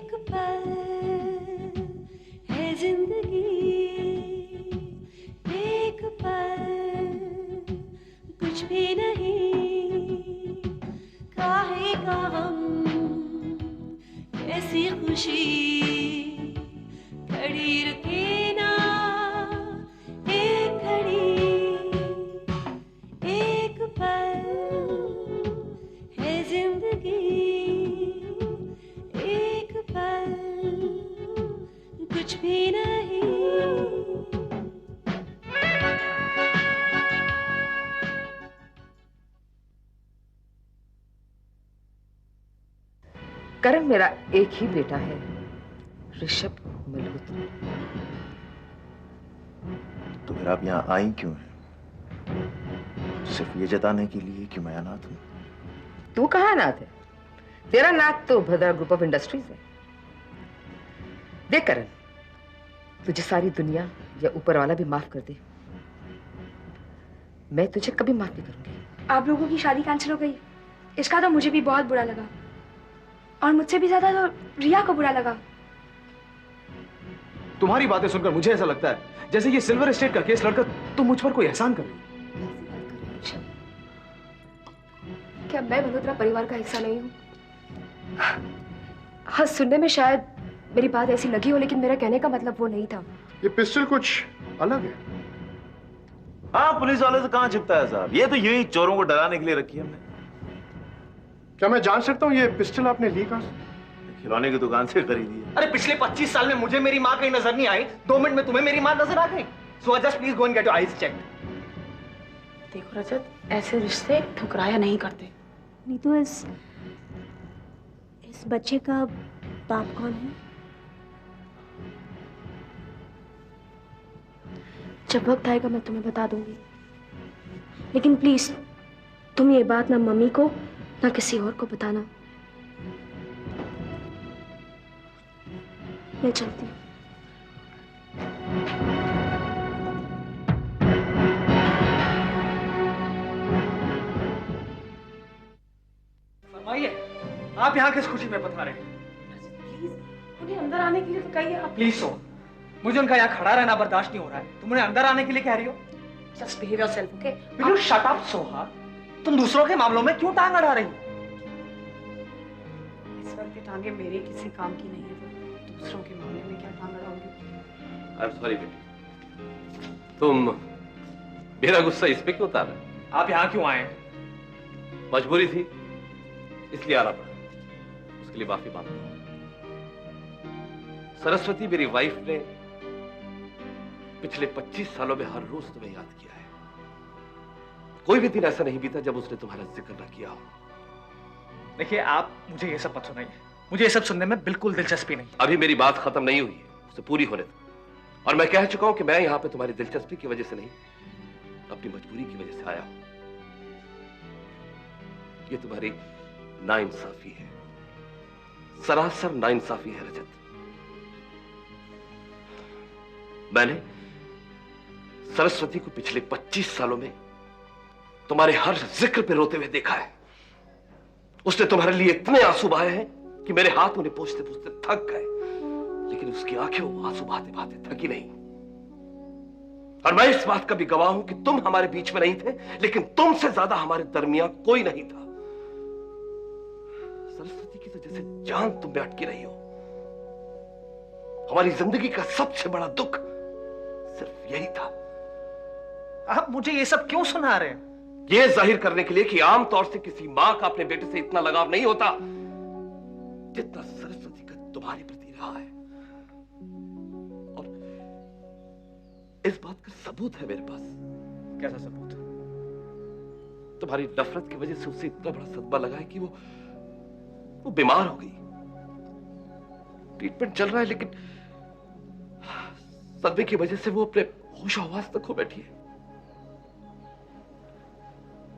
एक पल है जिंदगी, एक पल कुछ भी नहीं, काहे का हम कैसी खुशी खड़ी रुके ना एक घड़ी, एक पल है जिंदगी, एक पल कुछ भी नहीं। करण मेरा एक ही बेटा है, ऋषभ मल्होत्रा। तो फिर आप यहाँ आई क्यों हैं? सिर्फ ये जताने के लिए कि मैं अनाथ हूँ? तू कहाँ अनाथ है? तेरा नाथ तो भद्रा ग्रुप ऑफ इंडस्ट्रीज है। देख करण, तुझे सारी दुनिया या ऊपर वाला भी माफ कर दे, मैं तुझे कभी माफ नहीं करूंगी। आप लोगों की शादी कैंसिल हो गई, इसका तो मुझे भी बहुत बुरा लगा, और मुझसे भी ज्यादा तो रिया को बुरा लगा। तुम्हारी बातें सुनकर मुझे ऐसा लगता है जैसे ये सिल्वर एस्टेट का केस लड़कर तुम मुझ पर कोई एहसान कर रही हो। क्या मैं मल्होत्रा परिवार का हिस्सा नहीं हूँ? हाँ, सुनने में शायद मेरी बात ऐसी लगी हो, लेकिन मेरा कहने का मतलब वो नहीं था। ये पिस्टल कुछ अलग है। हाँ, पुलिस वाले से कहाँ छिपता है साहब, ये तो यही चोरों को डराने के लिए रखी है हमने। क्या मैं जान सकता हूँ ये पिस्टल आपने ली कहाँ से? खिलौने की दुकान से खरीदी है। अरे पिछले 25 साल में मुझे मेरी माँ कहीं नजर नहीं आई, 2 मिनट में तुम्हें मेरी माँ नजर आ गई। So just please go and get your eyes checked. देखो रजत, ऐसे रिश्ते ठुकराया नहीं करते। नीतू, इस बच्चे का बाप कौन है? जब वक्त आएगा मैं तुम्हें बता दूंगी, लेकिन प्लीज तुम ये बात ना मम्मी को ना किसी और को बताना। मैं चलती हूँ। फरमाइए, आप यहाँ किस खुशी में पधारे हैं? प्लीज उन्हें अंदर आने के लिए तो कहिए आप। प्लीज सो, मुझे उनका यहाँ खड़ा रहना बर्दाश्त नहीं हो रहा है। तुम उन्हें अंदर आने के लिए कह रही हो? Just behave yourself, okay? Will you shut up Soha? तुम दूसरों के मामलों में क्यों टांग अड़ा रही हो? इस वक्त की टांगे मेरे किसी काम की नहीं है, तो दूसरों के मामले में क्या टांग अड़ाओगे? आई एम सॉरी बेटी, तुम मेरा गुस्सा इस पे क्यों उतार रहे? आप यहाँ क्यों आए? मजबूरी थी, इसलिए आना पड़ा। उसके लिए माफी मांगता हूं। सरस्वती मेरी वाइफ ने पिछले 25 सालों में हर रोज तुम्हें याद किया है। कोई भी दिन ऐसा नहीं बीता जब उसने तुम्हारा जिक्र न किया हो। देखिए, आप मुझे ये सब मत सुनाइए, मुझे ये सब सुनने में बिल्कुल दिलचस्पी नहीं। अभी मेरी बात खत्म नहीं हुई है, उसे पूरी होने दो। और मैं कह चुका हूं कि मैं यहां पे तुम्हारी दिलचस्पी की वजह से नहीं, अपनी मजबूरी की वजह से आया हूं। ये तुम्हारी नाइंसाफी है, सरासर नाइंसाफी है रजत। मैंने सरस्वती को पिछले 25 सालों में तुम्हारे हर जिक्र पे रोते हुए देखा है। उसने तुम्हारे लिए इतने आंसू बहाए हैं कि मेरे हाथ उन्हें पोंछते पोंछते थक गए, लेकिन उसकी आंखें वो आंसू बहाते बहाते थकी नहीं। और मैं इस बात का भी गवाह हूं कि तुम हमारे बीच में नहीं थे, लेकिन तुमसे ज्यादा हमारे दरमियान कोई नहीं था। सरस्वती की तो जैसे जान तुम में अटकी रही हो। हमारी जिंदगी का सबसे बड़ा दुख सिर्फ यही था। आप मुझे ये सब क्यों सुना रहे हैं? यह जाहिर करने के लिए कि आमतौर से किसी मां का अपने बेटे से इतना लगाव नहीं होता जितना सरस्वती का तुम्हारे प्रति रहा है। और इस बात का सबूत है मेरे पास। कैसा सबूत? तुम्हारी नफरत की वजह से उसे इतना बड़ा सदमा लगा है कि वो बीमार हो गई। ट्रीटमेंट चल रहा है, लेकिन सदमे की वजह से वो अपने होश आवाज तक खो बैठी है।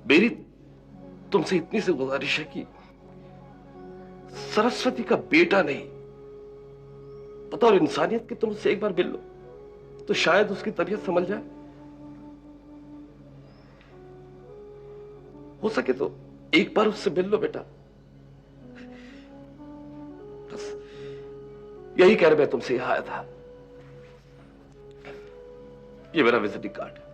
मेरी तुमसे इतनी सी गुजारिश है कि सरस्वती का बेटा नहीं, बतौर इंसानियत कि तुम उससे एक बार मिल लो, तो शायद उसकी तबीयत संभल जाए। हो सके तो एक बार उससे मिल लो बेटा। बस यही कहकर मैं तुमसे यहां आया था। ये मेरा विजिटिंग कार्ड है।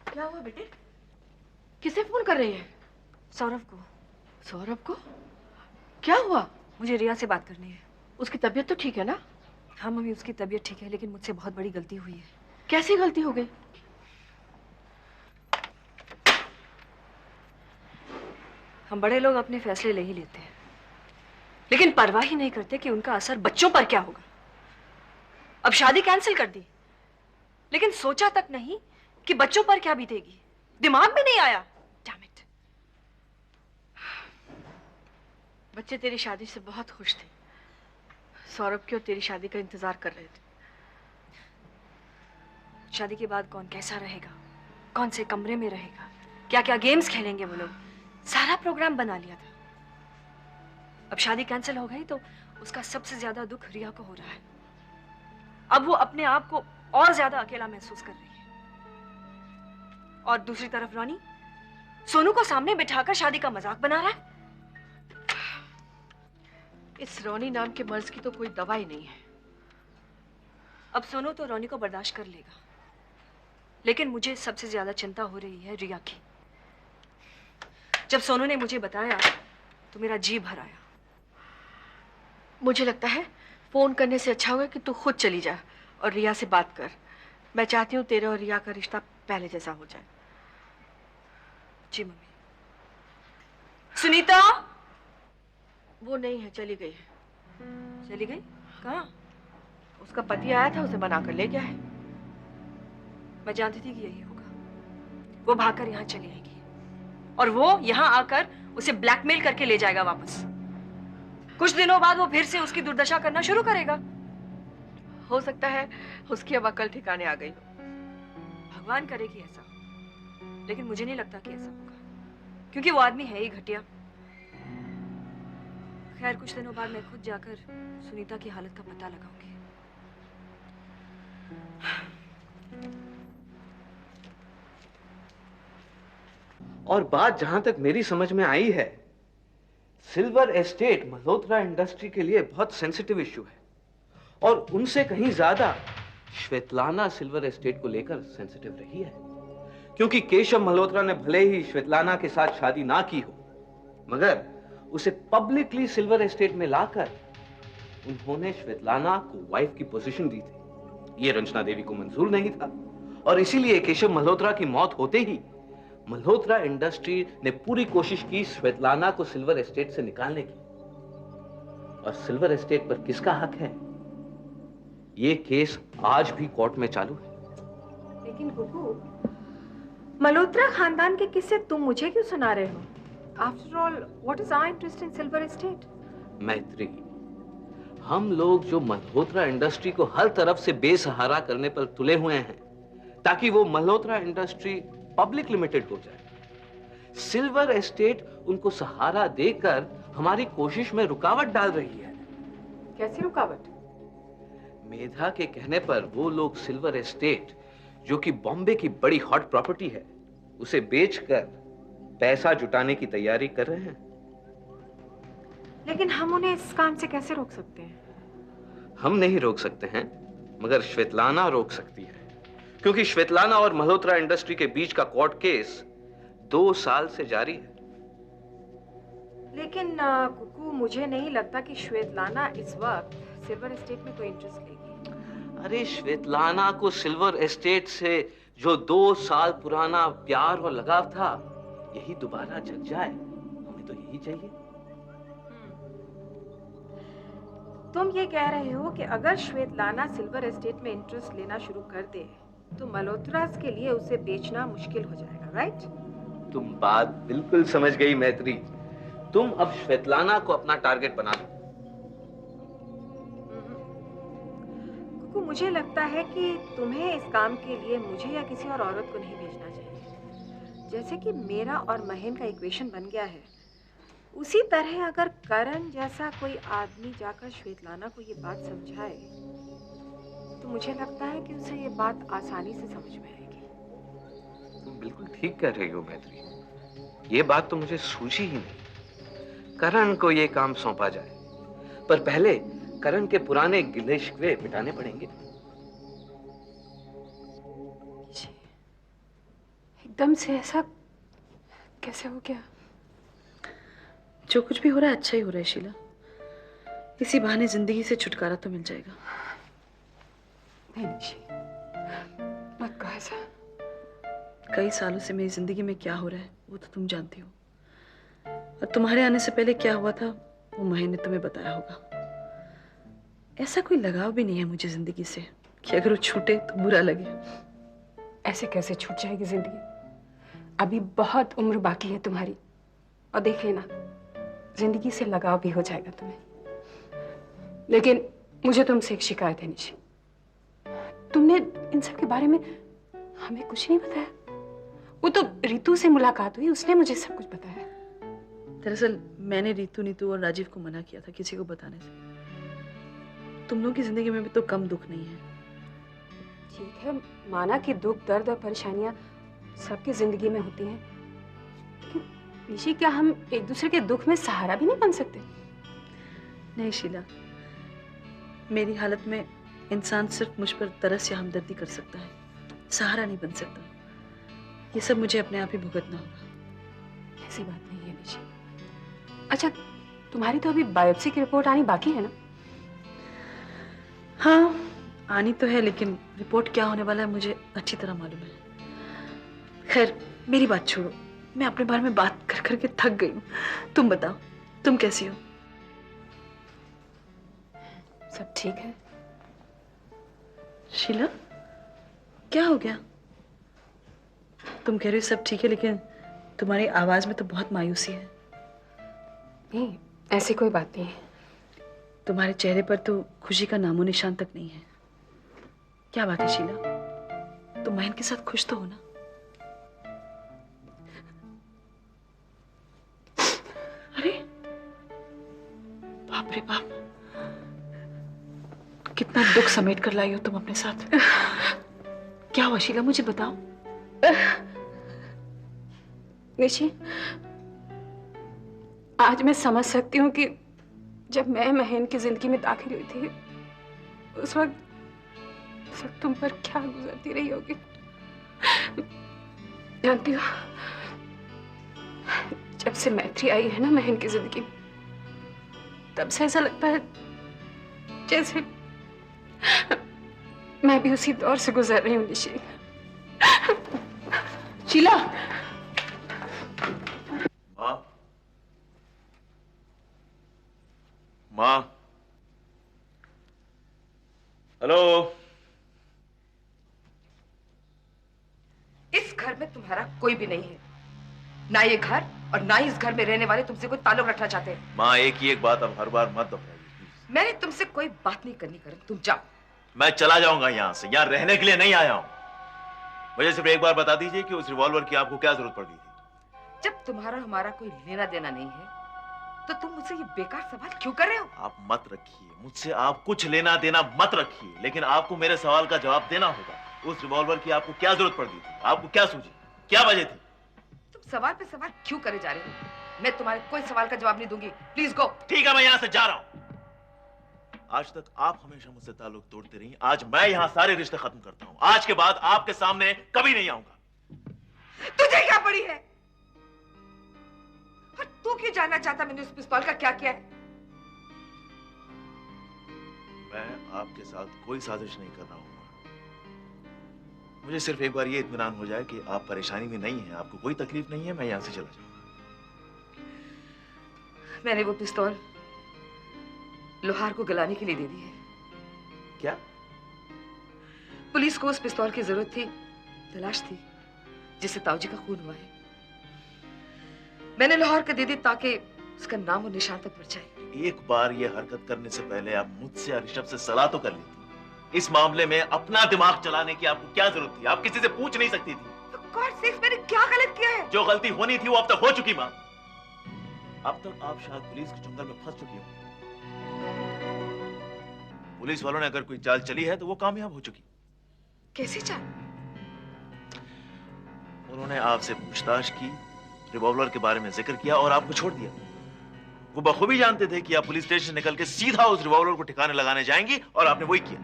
क्या हुआ बेटे? किसे फोन कर रही है? सौरभ को। सौरभ को? क्या हुआ? मुझे रिया से बात करनी है। उसकी तबीयत तो ठीक है ना? हाँ मम्मी, उसकी तबीयत ठीक है, लेकिन मुझसे बहुत बड़ी गलती हुई है। कैसी गलती हो गई? हम बड़े लोग अपने फैसले ले ही लेते हैं, लेकिन परवाह ही नहीं करते कि उनका असर बच्चों पर क्या होगा। अब शादी कैंसिल कर दी, लेकिन सोचा तक नहीं कि बच्चों पर क्या बीतेगी। दिमाग में नहीं आया। Damn it! बच्चे तेरी शादी से बहुत खुश थे। सौरभ की और तेरी शादी का इंतजार कर रहे थे। शादी के बाद कौन कैसा रहेगा, कौन से कमरे में रहेगा, क्या क्या गेम्स खेलेंगे वो लोग, सारा प्रोग्राम बना लिया था। अब शादी कैंसिल हो गई तो उसका सबसे ज्यादा दुख रिया को हो रहा है। अब वो अपने आप को और ज्यादा अकेला महसूस कर रही है। और दूसरी तरफ रानी सोनू को सामने बिठाकर शादी का मजाक बना रहा है। इस रोनी नाम के मर्ज की तो कोई दवा ही नहीं है। अब सोनू तो रोनी को बर्दाश्त कर लेगा, लेकिन मुझे सबसे ज्यादा चिंता हो रही है रिया की। जब सोनू ने मुझे बताया तो मेरा जी भर आया। मुझे लगता है फोन करने से अच्छा होगा कि तू खुद चली जा और रिया से बात कर। मैं चाहती हूँ तेरे और रिया का रिश्ता पहले जैसा हो जाए। जी मम्मी। सुनीता! वो नहीं है, चली गई है। चली गई? कहाँ? उसका पति आया था, उसे मना कर ले गया है। मैं जानती थी कि यही होगा। वो भागकर यहाँ चली आएगी और वो यहाँ आकर उसे ब्लैकमेल करके ले जाएगा वापस। कुछ दिनों बाद वो फिर से उसकी दुर्दशा करना शुरू करेगा। हो सकता है उसकी अब अकल ठिकाने आ गई हो। भगवान करेगी ऐसा, लेकिन मुझे नहीं लगता कि ऐसा होगा, क्योंकि वो आदमी है ही घटिया। खैर, कुछ दिनों बाद मैं खुद जाकर सुनीता की हालत का पता लगाऊंगी। और बात जहां तक मेरी समझ में आई है, सिल्वर एस्टेट मल्होत्रा इंडस्ट्री के लिए बहुत सेंसिटिव इश्यू है, और उनसे कहीं ज्यादा श्वेतलाना सिल्वर एस्टेट को लेकर सेंसिटिव रही है। क्योंकि केशव मल्होत्रा ने भले ही श्वेतलाना के साथ शादी ना की हो, मगर उसे पब्लिकली सिल्वर एस्टेट में लाकर उन्होंने श्वेतलाना को वाइफ की पोजीशन दी थी। यह रंजना देवी को मंजूर नहीं था, और इसीलिए केशव मल्होत्रा की मौत होते ही मल्होत्रा इंडस्ट्री ने पूरी कोशिश की श्वेतलाना को सिल्वर एस्टेट से निकालने की। और सिल्वर एस्टेट पर किसका हक है, यह केस आज भी कोर्ट में चालू है। लेकिन गुगू, मल्होत्रा खानदान के किस्से तुम मुझे क्यों सुना रहे हो? After all, what is our interest in silver estate? Maitri, हम लोग जो मल्होत्रा इंडस्ट्री को हर तरफ से बेसहारा करने पर तुले हुए हैं, ताकि वो मल्होत्रा इंडस्ट्री पब्लिक लिमिटेड हो जाए। सिल्वर एस्टेट उनको सहारा देकर हमारी कोशिश में रुकावट डाल रही है। कैसी रुकावट? मेधा के कहने पर वो लोग सिल्वर एस्टेट, जो कि बॉम्बे की बड़ी हॉट प्रॉपर्टी है, उसे बेचकर पैसा जुटाने की तैयारी कर रहे हैं। लेकिन हम उन्हें इस काम से कैसे रोक सकते हैं? हम नहीं रोक सकते हैं, मगर श्वेतलाना रोक सकती है, क्योंकि श्वेतलाना और मल्होत्रा इंडस्ट्री के बीच का कोर्ट केस 2 साल से जारी है। लेकिन कुकू, मुझे नहीं लगता कि श्वेतलाना इस वक्त सिल्वर एस्टेट में कोई इंटरेस्ट लेगी। अरे, श्वेतलाना को सिल्वर एस्टेट से जो 2 साल पुराना प्यार और लगाव था, यही दोबारा जग जाए। हमें तो यही चाहिए। तुम ये कह रहे हो कि अगर श्वेतलाना सिल्वर एस्टेट में इंटरेस्ट लेना शुरू कर दे तो मल्होत्रास के लिए उसे बेचना मुश्किल हो जाएगा, राइट? तुम बात बिल्कुल समझ गई मैत्री। तुम अब श्वेतलाना को अपना टारगेट बना लो। देखो, मुझे लगता है कि तुम्हें इस काम के लिए मुझे या किसी और औरत को नहीं भेजना चाहिए। जैसे कि मेरा और महेन का इक्वेशन बन गया है, उसी तरह अगर करण जैसा कोई आदमी जाकर श्वेतलाना को ये बात समझाए तो मुझे लगता है कि उसे ये बात आसानी से समझ में आएगी। तुम बिल्कुल ठीक कह रही हो मैत्री, ये बात तो मुझे सूझी ही नहीं। करण को ये काम सौंपा जाए, पर पहले करण के पुराने गिले शिकवे मिटाने पड़ेंगे। एकदम से ऐसा कैसे हो गया? जो कुछ भी हो रहा है अच्छा ही हो रहा है शीला। इसी बहाने जिंदगी से छुटकारा तो मिल जाएगा। नहीं निशी, मत कहो ऐसा। कई सालों से मेरी जिंदगी में क्या हो रहा है वो तो तुम जानती हो, और तुम्हारे आने से पहले क्या हुआ था वो महेन ने तुम्हें बताया होगा। ऐसा कोई लगाव भी नहीं है मुझे जिंदगी से कि अगर वो छूटे तो बुरा लगे। ऐसे कैसे छूट जाएगी जिंदगी? अभी बहुत उम्र बाकी है तुम्हारी, और देख लेना जिंदगी से लगाव भी हो जाएगा तुम्हें। लेकिन मुझे तुमसे एक शिकायत है निशी, तुमने इन सब के बारे में हमें कुछ नहीं बताया। वो तो रितु से मुलाकात हुई, उसने मुझे सब कुछ बताया। दरअसल मैंने रितु, नीतू और राजीव को मना किया था किसी को बताने से। तुम लोगों की जिंदगी में भी तो कम दुख नहीं है। ठीक है, माना कि दुख, दर्द और परेशानियां सबकी जिंदगी में होती हैं, लेकिन निशी क्या हम एक दूसरे के दुख में सहारा भी नहीं बन सकते? नहीं शीला, मेरी हालत में इंसान सिर्फ मुझ पर तरस या हमदर्दी कर सकता है, सहारा नहीं बन सकता। ये सब मुझे अपने आप ही भुगतना होगा। ऐसी बात नहीं है निशी। अच्छा, तुम्हारी तो अभी बायोप्सी की रिपोर्ट आनी बाकी है ना? हाँ, आनी तो है, लेकिन रिपोर्ट क्या होने वाला है मुझे अच्छी तरह मालूम है। खैर, मेरी बात छोड़ो, मैं अपने बारे में बात कर करके थक गई हूँ। तुम बताओ, तुम कैसी हो? सब ठीक है। शीला, क्या हो गया? तुम कह रही हो सब ठीक है, लेकिन तुम्हारी आवाज में तो बहुत मायूसी है। नहीं, ऐसी कोई बात नहीं है। तुम्हारे चेहरे पर तो खुशी का नामो निशान तक नहीं है। क्या बात है शीला, तुम महेन के साथ खुश तो हो ना? अरे बाप रे बाप, कितना दुख समेट कर लाई हो तुम अपने साथ। क्या हुआ शीला, मुझे बताओ। निशी, आज मैं समझ सकती हूँ कि जब मैं महेन की जिंदगी में दाखिल हुई थी, उस वक्त तुम पर क्या गुजरती रही होगी। जानती हो, जब से मैत्री आई है ना महेन की जिंदगी में, तब से ऐसा लगता है जैसे मैं भी उसी दौर से गुजर रही हूँ निशी। शीला, माँ, हेलो। इस घर में तुम्हारा कोई भी नहीं है, ना ये घर और ना ही इस घर में रहने वाले तुमसे कोई ताल्लुक रखना चाहते हैं। माँ, एक ही एक बात अब हर बार मत दोहराइए। मैंने तुमसे कोई बात नहीं करनी, करण तुम जाओ। मैं चला जाऊंगा यहाँ से, यहाँ रहने के लिए नहीं आया हूँ। मुझे सिर्फ एक बार बता दीजिए कि उस रिवॉल्वर की आपको क्या जरूरत पड़ गई थी? जब तुम्हारा हमारा कोई लेना देना नहीं है तो तुम मुझसे ये बेकार सवाल क्यों कर रहे हो? आप मत रखिए मुझसे, आप कुछ लेना देना मत रखिए, लेकिन आपको मेरे सवाल का जवाब देना होगा। उस रिवॉल्वर की आपको क्या जरूरत पड़ गई थी? आपको क्या सूझी, क्या वजह थी? तुम सवाल पे सवाल क्यों करे जा रहे हो? मैं तुम्हारे कोई सवाल का जवाब नहीं दूंगी। Please go. ठीक है, मैं यहाँ से जा रहा हूँ। आज तक आप हमेशा मुझसे ताल्लुक तोड़ते रही, आज मैं यहाँ सारे रिश्ते खत्म करता हूँ। आज के बाद आपके सामने कभी नहीं आऊंगा। तुझे क्या पड़ी है? और तू क्यों जानना चाहता मैंने उस पिस्तौल का क्या किया है? मैं आपके साथ कोई साजिश नहीं कर रहा हूँ। मुझे सिर्फ एक बार ये इत्मीनान हो जाए कि आप परेशानी में नहीं हैं, आपको कोई तकलीफ नहीं है, मैं यहाँ से चला जाऊंगा। मैंने वो पिस्तौल लोहार को गलाने के लिए दे दी है। क्या? पुलिस को उस पिस्तौल की जरूरत थी, तलाश थी, जिससे ताऊजी का खून हुआ है। मैंने लोहार को दे दी ताकि उसका नाम और निशान तक पड़ जाए। एक बार ये हरकत करने से पहले आप मुझसे और ऋषभ से सलाह तो कर लेती। इस मामले में अपना दिमाग चलाने की आपको क्या जरूरत थी? आप किसी से पूछ नहीं सकती थी। तो गॉड सेक्स, मैंने क्या गलत किया है? जो गलती होनी थी वो अब तक हो चुकी माँ। अब तक आप शायद पुलिस के चंगुल में फंस चुकी हो। पुलिस वालों ने अगर कोई चाल चली है तो वो कामयाब हो चुकी। कैसी चाल? उन्होंने आपसे पूछताछ की, रिवॉल्वर के बारे में जिक्र किया और आपको छोड़ दिया। वो बखूबी जानते थे कि आप पुलिस स्टेशन निकल के सीधा उस रिवॉल्वर को ठिकाने लगाने जाएंगी और आपने वही किया।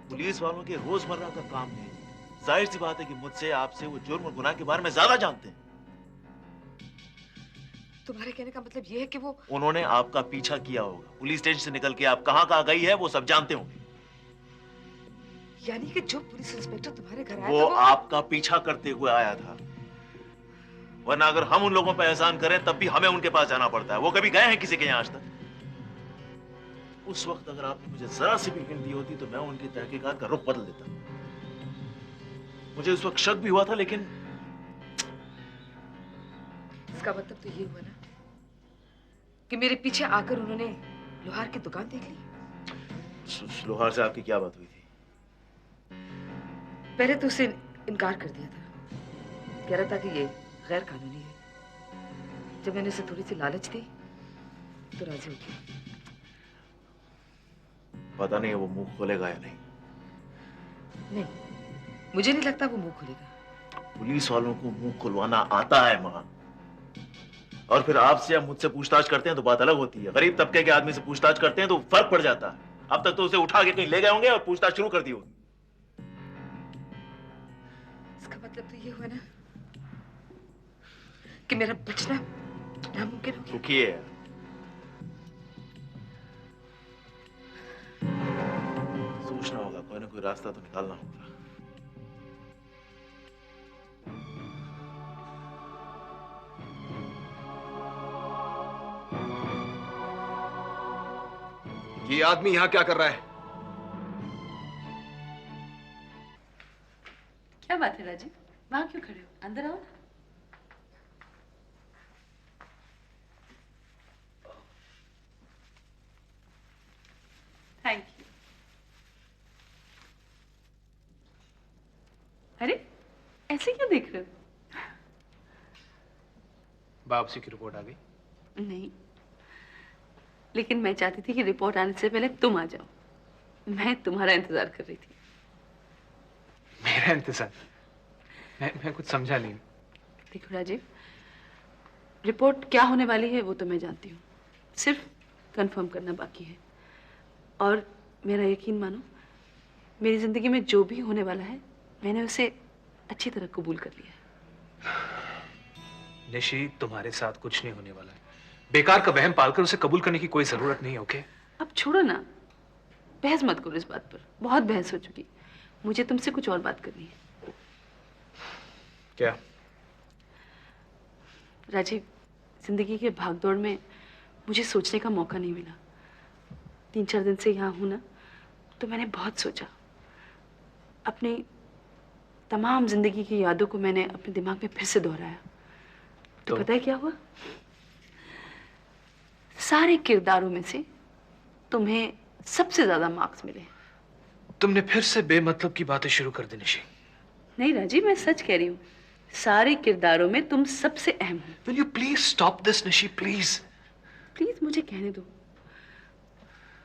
पुलिस वालों के रोजमर्रा का काम है। जाहिर सी बात है कि मुझसे आपसे वो जुर्म और गुनाह के बारे में ज्यादा जानते हैं। तुम्हारे कहने का मतलब ये है कि वो उन्होंने आपका पीछा किया होगा। पुलिस स्टेशन से निकल के आप कहां कहां गई है वो सब जानते होंगे। यानी कि जो पुलिस इंस्पेक्टर तुम्हारे घर आया वो था आपका पीछा करते हुए आया था। वरना अगर हम उन लोगों पर एहसान करें तब भी हमें उनके पास जाना पड़ता है। वो कभी गए हैं किसी के यहाँ आज तक? उस वक्त अगर आपने मुझे जरा सी भी हिंट दी होती तो मैं उनकी तहकीकात का रुख बदल देता। मुझे उस वक्त शक भी हुआ था, लेकिन इसका मतलब तो ये हुआ ना कि मेरे पीछे आकर उन्होंने लोहार की दुकान देख ली। लोहार से आपकी क्या बात हुई थी? पहले तो उसे इनकार कर दिया था, कह रहा था कि ये गैर कानूनी है। जब मैंने उसे थोड़ी सी लालच दी तो राजी हो गया। पता नहीं वो मुंह खोलेगा या नहीं। नहीं, मुझे नहीं लगता वो मुंह खोलेगा। पुलिस वालों को मुंह खुलवाना आता है मां। और फिर आपसे या मुझसे पूछताछ करते हैं तो बात अलग होती है। गरीब तबके के आदमी से पूछताछ करते हैं तो फर्क पड़ जाता है। अब तक तो उसे उठा के कहीं ले गए होंगे और पूछताछ शुरू कर दी होगी। इसका मतलब तो ये हुआ ना कि मेरा बचना नामुमकिन हो गया। रुकिए, सोचना होगा, कोई ना कोई रास्ता तो निकालना होगा। ये आदमी यहां क्या कर रहा है? क्या बात है राजीव, वहां क्यों खड़े हो? अंदर आओ ना। Thank you. अरे ऐसे क्यों देख रहे हो? बाबूजी की रिपोर्ट आ गई? नहीं, लेकिन मैं चाहती थी कि रिपोर्ट आने से पहले तुम आ जाओ। मैं तुम्हारा इंतजार कर रही थी। मेरा इंतजार? मैं कुछ समझा नहीं। देखो राजीव, रिपोर्ट क्या होने वाली है वो तो मैं जानती हूँ, सिर्फ कंफर्म करना बाकी है। और मेरा यकीन मानो, मेरी जिंदगी में जो भी होने वाला है मैंने उसे अच्छी तरह कबूल कर लिया है। निशी, तुम्हारे साथ कुछ नहीं होने वाला है। बेकार का वहम पालकर उसे कबूल करने की कोई जरूरत नहीं है। ओके, अब छोड़ो ना, बहस मत करो इस बात पर। बहुत बहस हो चुकी। मुझे तुमसे कुछ और बात करनी है। क्या? राजीव, जिंदगी के भागदौड़ में मुझे सोचने का मौका नहीं मिला। 3-4 दिन से यहाँ हूं ना, तो मैंने बहुत सोचा। अपनी तमाम जिंदगी की यादों को मैंने अपने दिमाग में फिर से दोहराया। तो पता है क्या हुआ? सारे किरदारों में से तुम्हें सबसे ज्यादा मार्क्स मिले। तुमने फिर से बेमतलब की बातें शुरू कर दी निशी। नहीं राजीव, मैं सच कह रही हूँ। सारे किरदारों में तुम सबसे अहम हो। Will you please stop this, Nishi, please? Please मुझे कहने दो।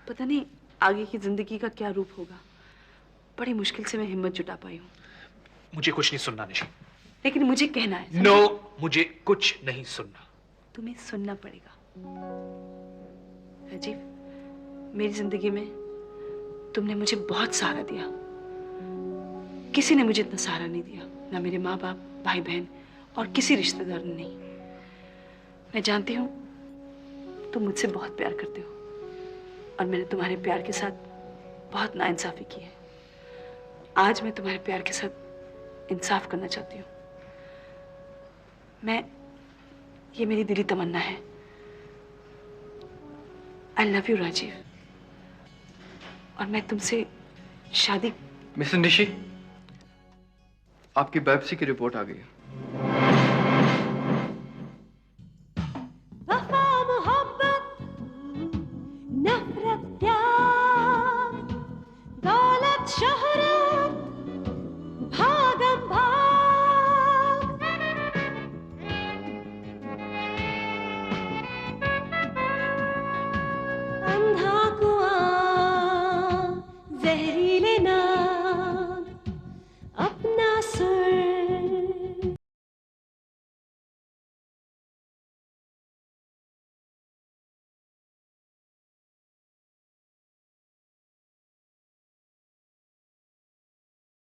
पता नहीं आगे की जिंदगी का क्या रूप होगा। बड़ी मुश्किल से मैं हिम्मत जुटा पाई हूँ। मुझे कुछ नहीं सुनना निशी। लेकिन मुझे कहना है। नो, मुझे कुछ नहीं सुनना। तुम्हें सुनना पड़ेगा। राजीव, मेरी जिंदगी में तुमने मुझे बहुत सहारा दिया। किसी ने मुझे इतना सहारा नहीं दिया, ना मेरे माँ बाप, भाई बहन और किसी रिश्तेदार ने नहीं। मैं जानती हूँ तुम मुझसे बहुत प्यार करते हो और मैंने तुम्हारे प्यार के साथ बहुत नाइंसाफी की है। आज मैं तुम्हारे प्यार के साथ इंसाफ करना चाहती हूँ। ये मेरी दिली तमन्ना है। आई लव यू राजीव, और मैं तुमसे शादी। मिसेस निशी, आपकी बायोप्सी की रिपोर्ट आ गई है।